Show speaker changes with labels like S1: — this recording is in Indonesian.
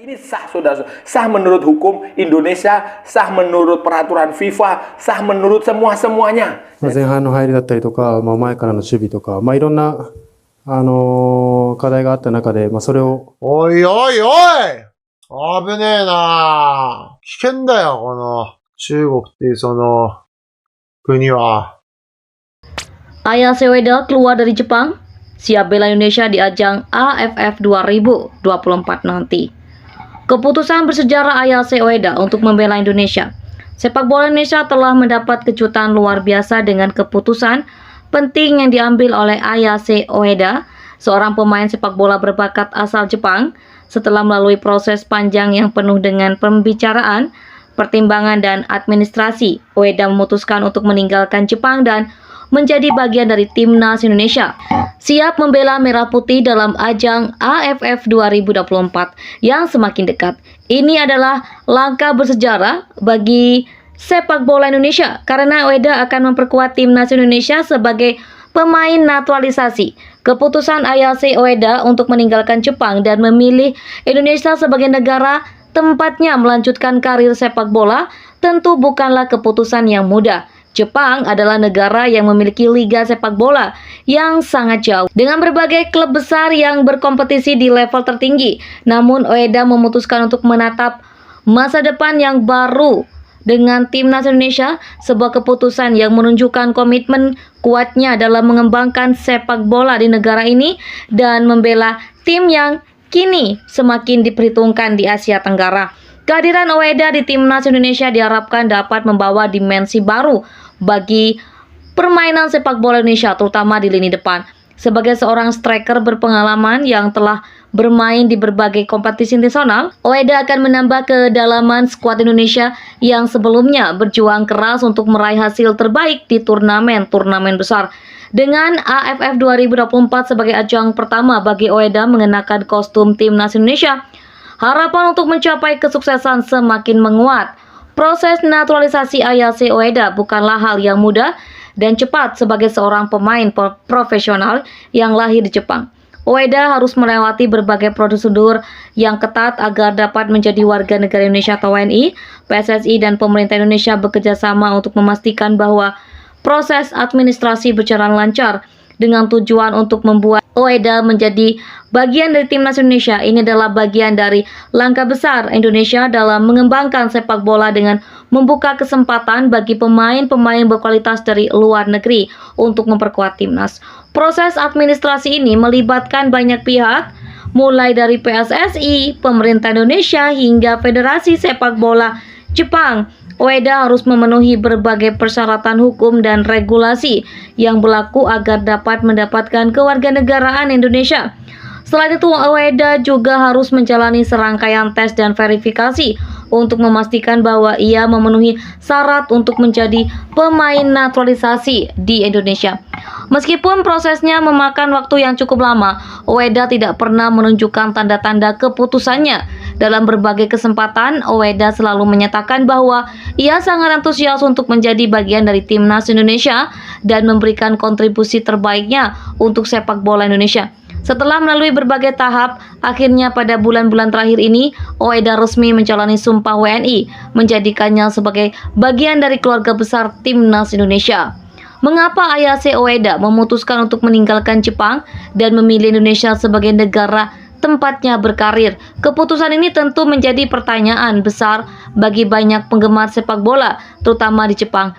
S1: Ini sah, saudara. Sah menurut hukum Indonesia, sah menurut peraturan FIFA, sah menurut semuanya.
S2: 前半の入りだったりとか、前からの守備とか、いろんな、課題があった中で、それを。
S3: おいおいおい、危ねえな。危険だよ、この中国っていうその国は。
S4: Aya Seweda keluar dari Jepang, siap bela Indonesia di ajang AFF 2024 nanti. Keputusan bersejarah Aya Seweda untuk membela Indonesia. Sepak bola Indonesia telah mendapat kejutan luar biasa dengan keputusan penting yang diambil oleh Aya Seweda, seorang pemain sepak bola berbakat asal Jepang. Setelah melalui proses panjang yang penuh dengan pembicaraan, pertimbangan, dan administrasi, Ueda memutuskan untuk meninggalkan Jepang dan menjadi bagian dari timnas Indonesia, siap membela Merah Putih dalam ajang AFF 2024 yang semakin dekat. Ini adalah langkah bersejarah bagi sepak bola Indonesia karena Ueda akan memperkuat timnas Indonesia sebagai pemain naturalisasi. Keputusan Aya Seweda untuk meninggalkan Jepang dan memilih Indonesia sebagai negara tempatnya melanjutkan karir sepak bola tentu bukanlah keputusan yang mudah. Jepang adalah negara yang memiliki liga sepak bola yang sangat jauh dengan berbagai klub besar yang berkompetisi di level tertinggi. Namun Ueda memutuskan untuk menatap masa depan yang baru dengan timnas Indonesia, sebuah keputusan yang menunjukkan komitmen kuatnya dalam mengembangkan sepak bola di negara ini dan membela tim yang kini semakin diperhitungkan di Asia Tenggara. Kehadiran Ueda di timnas Indonesia diharapkan dapat membawa dimensi baru bagi permainan sepak bola Indonesia, terutama di lini depan. Sebagai seorang striker berpengalaman yang telah bermain di berbagai kompetisi internasional, Ueda akan menambah kedalaman skuad Indonesia yang sebelumnya berjuang keras untuk meraih hasil terbaik di turnamen-turnamen besar. Dengan AFF 2024 sebagai ajang pertama bagi Ueda mengenakan kostum timnas Indonesia, harapan untuk mencapai kesuksesan semakin menguat. Proses naturalisasi Aya Seweda bukanlah hal yang mudah dan cepat sebagai seorang pemain profesional yang lahir di Jepang. Ueda harus melewati berbagai prosedur yang ketat agar dapat menjadi warga negara Indonesia atau WNI. PSSI dan pemerintah Indonesia bekerja sama untuk memastikan bahwa proses administrasi berjalan lancar dengan tujuan untuk membuat Ueda menjadi bagian dari timnas Indonesia. Ini adalah bagian dari langkah besar Indonesia dalam mengembangkan sepak bola dengan membuka kesempatan bagi pemain-pemain berkualitas dari luar negeri untuk memperkuat timnas. Proses administrasi ini melibatkan banyak pihak, mulai dari PSSI, pemerintah Indonesia, hingga Federasi Sepak Bola Jepang. Ueda harus memenuhi berbagai persyaratan hukum dan regulasi yang berlaku agar dapat mendapatkan kewarganegaraan Indonesia. Selain itu, Ueda juga harus menjalani serangkaian tes dan verifikasi untuk memastikan bahwa ia memenuhi syarat untuk menjadi pemain naturalisasi di Indonesia. Meskipun prosesnya memakan waktu yang cukup lama, Ueda tidak pernah menunjukkan tanda-tanda keputusannya. Dalam berbagai kesempatan, Ueda selalu menyatakan bahwa ia sangat antusias untuk menjadi bagian dari timnas Indonesia dan memberikan kontribusi terbaiknya untuk sepak bola Indonesia. Setelah melalui berbagai tahap, akhirnya pada bulan-bulan terakhir ini, Ueda resmi menjalani sumpah WNI, menjadikannya sebagai bagian dari keluarga besar timnas Indonesia. Mengapa Aya Seweda memutuskan untuk meninggalkan Jepang dan memilih Indonesia sebagai negara tempatnya berkarir? Keputusan ini tentu menjadi pertanyaan besar bagi banyak penggemar sepak bola, terutama di Jepang.